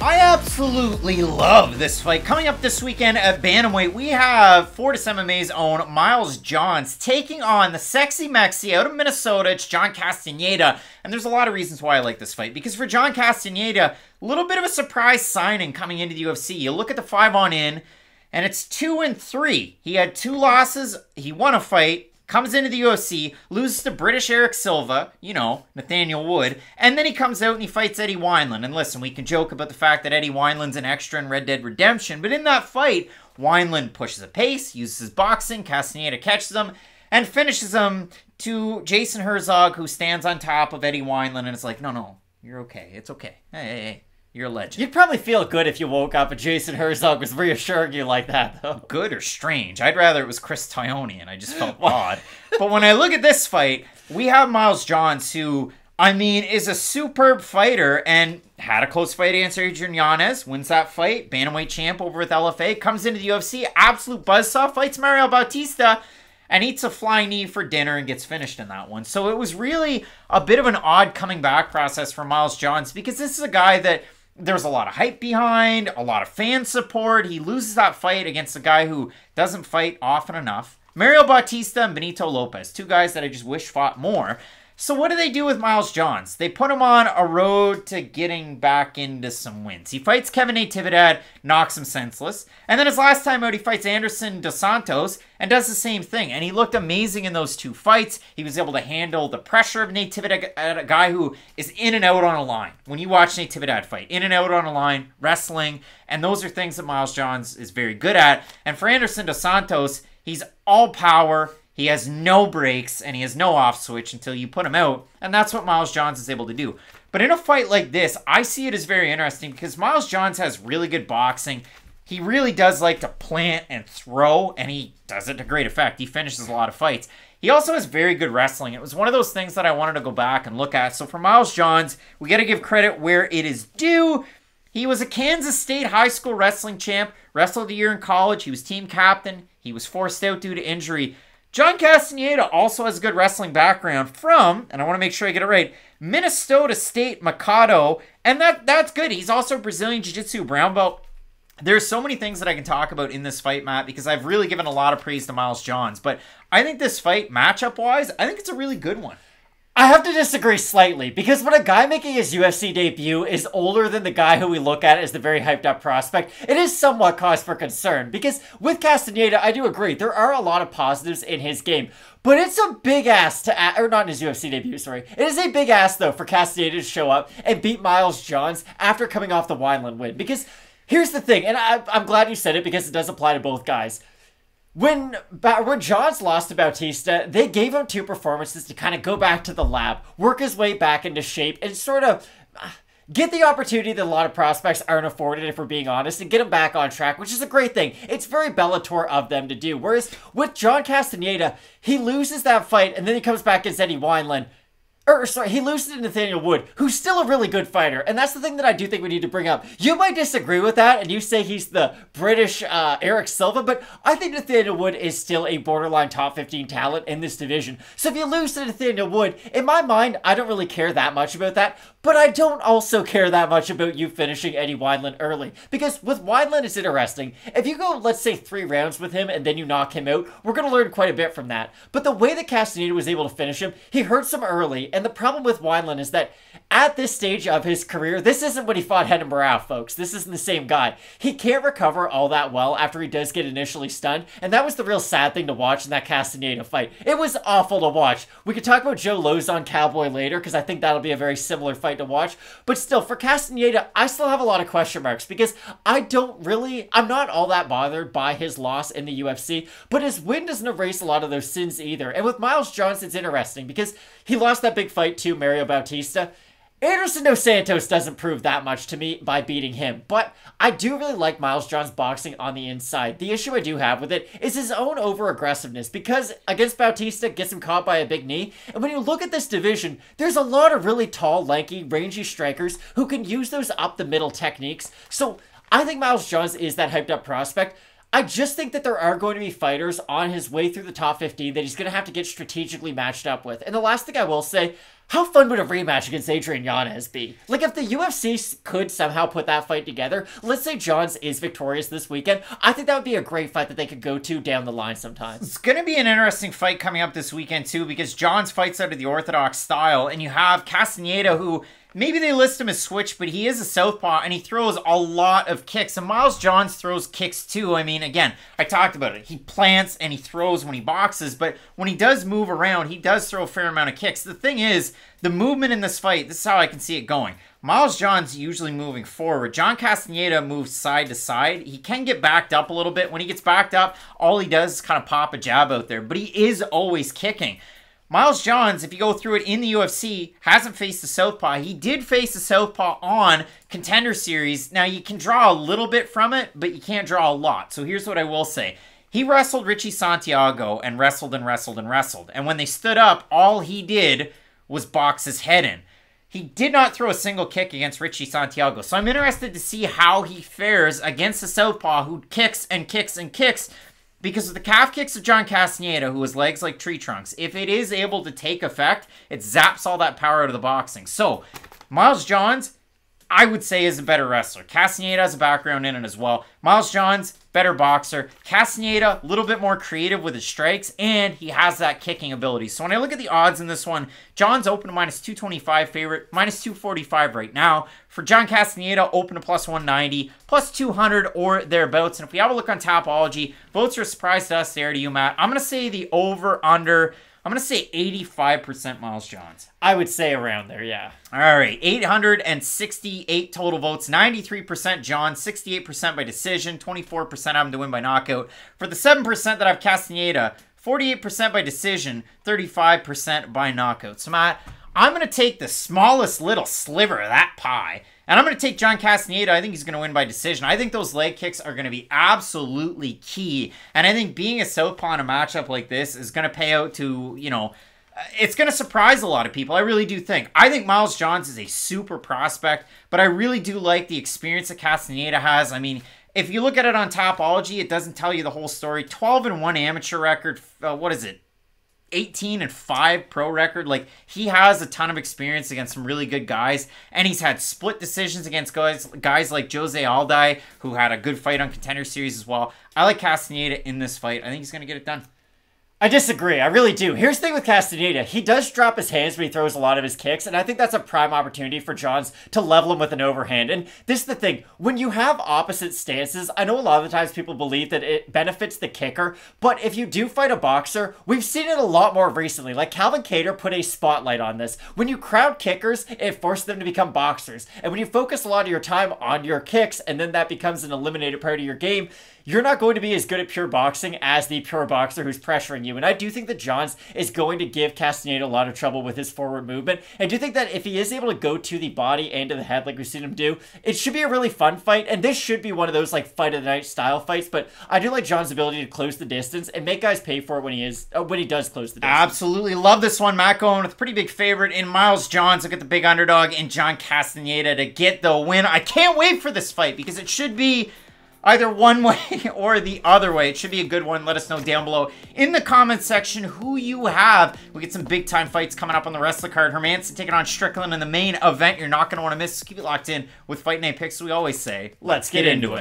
I absolutely love this fight. Coming up this weekend at bantamweight, we have Fortis MMA's own Miles Johns taking on the sexy Mexi out of Minnesota. It's John Castaneda, and there's a lot of reasons why I like this fight. Because for John Castaneda, a little bit of a surprise signing coming into the UFC. You look at the 5-on-in, and it's 2-3. He had 2 losses. He won a fight. Comes into the UFC, loses to British Eric Silva, you know, Nathaniel Wood, and then he comes out and he fights Eddie Wineland. And listen, we can joke about the fact that Eddie Wineland's an extra in Red Dead Redemption, but in that fight, Wineland pushes a pace, uses his boxing, Castaneda catches him, and finishes him to Jason Herzog, who stands on top of Eddie Wineland, and it's like, no, you're okay, it's okay. Hey. You're a legend. You'd probably feel good if you woke up and Jason Herzog was reassuring you like that, though. Good or strange? I'd rather it was Chris Tognoni, and I just felt odd. But when I look at this fight, we have Miles Johns, who, I mean, is a superb fighter and had a close fight against Adrian Yanez, wins that fight, bantamweight champ over with LFA, comes into the UFC, absolute buzzsaw, fights Mario Bautista, and eats a flying knee for dinner and gets finished in that one. So it was really a bit of an odd coming back process for Miles Johns, because this is a guy that there's a lot of hype behind, a lot of fan support. He loses that fight against a guy who doesn't fight often enough. Mario Bautista and Benito Lopez, 2 guys that I just wish fought more. So what do they do with Miles Johns? They put him on a road to getting back into some wins. He fights Kevin Natividad, knocks him senseless. And then his last time out, he fights Anderson Dos Santos and does the same thing. And he looked amazing in those 2 fights. He was able to handle the pressure of Natividad, a guy who is in and out on a line. When you watch Natividad fight, in and out on a line, wrestling. And those are things that Miles Johns is very good at. And for Anderson Dos Santos, he's all power. He has no breaks, and he has no off switch until you put him out, and that's what Miles Johns is able to do. But in a fight like this, I see it as very interesting because Miles Johns has really good boxing. He really does like to plant and throw, and he does it to great effect. He finishes a lot of fights. He also has very good wrestling. It was one of those things that I wanted to go back and look at. So for Miles Johns, we got to give credit where it is due. He was a Kansas State high school wrestling champ, wrestled a year in college. He was team captain. He was forced out due to injury. John Castaneda also has a good wrestling background from, and I want to make sure I get it right, Minnesota State Mikado, and that's good. He's also a Brazilian Jiu-Jitsu brown belt. There's so many things that I can talk about in this fight, Matt, because I've really given a lot of praise to Miles Johns, but I think this fight, matchup-wise, I think it's a really good one. I have to disagree slightly, because when a guy making his UFC debut is older than the guy who we look at as the very hyped up prospect, it is somewhat cause for concern. Because with Castaneda, I do agree, there are a lot of positives in his game. But it's a big ass to, or not in his UFC debut, sorry. It is a big ass, though, for Castaneda to show up and beat Miles Johns after coming off the Wineland win. Because here's the thing, and I'm glad you said it because it does apply to both guys. When Johns lost to Bautista, they gave him 2 performances to kind of go back to the lab, work his way back into shape, and sort of get the opportunity that a lot of prospects aren't afforded, if we're being honest, and get him back on track, which is a great thing. It's very Bellator of them to do. Whereas with John Castaneda, he loses that fight, and then he comes back against Eddie Wineland. He loses to Nathaniel Wood, who's still a really good fighter. And that's the thing that I do think we need to bring up. You might disagree with that, and you say he's the British Eric Silva, but I think Nathaniel Wood is still a borderline top 15 talent in this division. So if you lose to Nathaniel Wood, in my mind, I don't really care that much about that, but I don't also care that much about you finishing Eddie Wineland early. Because with Wineland, it's interesting. If you go, let's say, 3 rounds with him, and then you knock him out, we're going to learn quite a bit from that. But the way that Castaneda was able to finish him, he hurts him early. And the problem with Wineland is that at this stage of his career, this isn't when he fought Renan Barão, folks. This isn't the same guy. He can't recover all that well after he does get initially stunned, and that was the real sad thing to watch in that Castaneda fight. It was awful to watch. We could talk about Joe Lozon Cowboy later, because I think that'll be a very similar fight to watch, but still, for Castaneda, I still have a lot of question marks, because I'm not all that bothered by his loss in the UFC, but his win doesn't erase a lot of those sins either. And with Miles Johns, it's interesting, because he lost that big fight to Mario Bautista. Anderson Dos Santos doesn't prove that much to me by beating him, but I do really like Miles Johns boxing on the inside. The issue I do have with it is his own over-aggressiveness, because against Bautista, gets him caught by a big knee, and when you look at this division, there's a lot of really tall, lanky, rangy strikers who can use those up-the-middle techniques, so I think Miles Johns is that hyped-up prospect. I just think that there are going to be fighters on his way through the top 15 that he's going to have to get strategically matched up with. And the last thing I will say, How fun would a rematch against Adrian Yanez be? Like, if the UFC could somehow put that fight together, let's say Johns is victorious this weekend, I think that would be a great fight that they could go to down the line sometime. It's going to be an interesting fight coming up this weekend, too, because Johns fights out of the orthodox style, and you have Castaneda, who maybe they list him as switch, but he is a southpaw, and he throws a lot of kicks. And Miles Johns throws kicks, too. I mean, again, I talked about it. He plants and he throws when he boxes, but when he does move around, he does throw a fair amount of kicks. The thing is, the movement in this fight, this is how I can see it going. Miles Johns usually moving forward. John Castaneda moves side to side. He can get backed up a little bit. When he gets backed up, all he does is kind of pop a jab out there, but he is always kicking. Miles Johns, if you go through it in the UFC, hasn't faced a southpaw. He did face a southpaw on Contender Series. Now, you can draw a little bit from it, but you can't draw a lot. So here's what I will say. He wrestled Richie Santiago and wrestled and wrestled and wrestled. And when they stood up, all he did was box his head in. He did not throw a single kick against Richie Santiago. So I'm interested to see how he fares against a southpaw who kicks and kicks and kicks. Because of the calf kicks of John Castaneda, who has legs like tree trunks, if it is able to take effect, it zaps all that power out of the boxing. So, Miles Johns, I would say, is a better wrestler. Castaneda has a background in it as well. Miles Johns, better boxer. Castaneda, a little bit more creative with his strikes, and he has that kicking ability. So when I look at the odds in this one, Johns open to minus 225 favorite, minus 245 right now. For John Castaneda, open to plus 190, plus 200 or thereabouts. And if we have a look on Tapology, votes are a surprise to us there to you, Matt. I'm going to say the over-under, I'm going to say 85% Miles Johns. I would say around there, yeah. All right, 868 total votes, 93% John, 68% by decision, 24% have him to win by knockout. For the 7% that have Castaneda, 48% by decision, 35% by knockout. So, Matt, I'm going to take the smallest little sliver of that pie, and I'm going to take John Castaneda. I think he's going to win by decision. I think those leg kicks are going to be absolutely key, and I think being a southpaw in a matchup like this is going to pay out to, you know, it's going to surprise a lot of people. I really do think. I think Miles Johns is a super prospect, but I really do like the experience that Castaneda has. I mean, if you look at it on Tapology, it doesn't tell you the whole story. 12-1 amateur record. What is it? 18-5 pro record. Like, he has a ton of experience against some really good guys, and he's had split decisions against guys like Jose Alday, who had a good fight on Contender Series as well. I like Castaneda in this fight. I think he's going to get it done. I disagree. I really do. Here's the thing with Castaneda. He does drop his hands when he throws a lot of his kicks, and I think that's a prime opportunity for Johns to level him with an overhand. And this is the thing. When you have opposite stances, I know a lot of the times people believe that it benefits the kicker, but if you do fight a boxer, we've seen it a lot more recently. Like, Calvin Kattar put a spotlight on this. When you crowd kickers, it forces them to become boxers. And when you focus a lot of your time on your kicks, and then that becomes an eliminated part of your game, you're not going to be as good at pure boxing as the pure boxer who's pressuring you. And I do think that Johns is going to give Castaneda a lot of trouble with his forward movement. I do think that if he is able to go to the body and to the head like we've seen him do, it should be a really fun fight. And this should be one of those like fight of the night style fights. But I do like Johns' ability to close the distance and make guys pay for it when he does close the distance. Absolutely love this one. Matt going with a pretty big favorite in Miles Johns. Look at the big underdog in John Castaneda to get the win. I can't wait for this fight because it should be either one way or the other way. It should be a good one. Let us know down below in the comments section who you have. We get some big time fights coming up on the rest of the card. Hermansson taking on Strickland in the main event. You're not going to want to miss. Keep it locked in with Fight Night Picks. We always say, let's get into it.